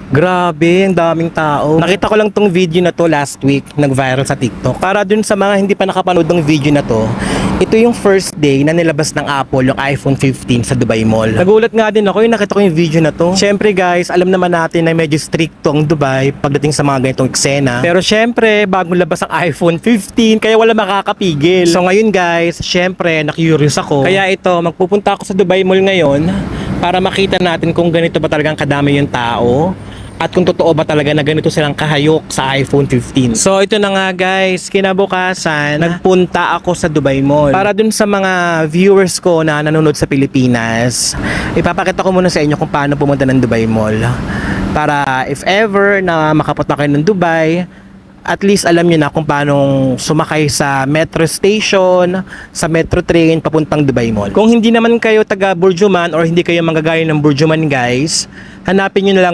Grabe, ang daming tao. Nakita ko lang tong video na to last week, nag-viral sa TikTok. Para dun sa mga hindi pa nakapanood ng video na to, ito yung first day na nilabas ng Apple yung iPhone 15 sa Dubai Mall. Nagulat nga din ako yung nakita ko yung video na to. Syempre guys, alam naman natin na medyo stricto ang Dubai pagdating sa mga ganitong eksena. Pero syempre, bagong labas ang iPhone 15, kaya wala makakapigil. So ngayon guys, syempre, na-curious ako. Kaya ito, magpupunta ako sa Dubai Mall ngayon para makita natin kung ganito ba talagang kadami yung tao. At kung totoo ba talaga na ganito silang kahayok sa iPhone 15. So ito na nga guys, kinabukasan, nagpunta ako sa Dubai Mall. Para dun sa mga viewers ko na nanonood sa Pilipinas, ipapakita ko muna sa inyo kung paano pumunta ng Dubai Mall. Para if ever na makapunta kayo ng Dubai, at least alam nyo na kung paano sumakay sa metro station, sa metro train papuntang Dubai Mall. Kung hindi naman kayo taga Burjuman or hindi kayo manggagaling ng Burjuman guys, hanapin nyo na lang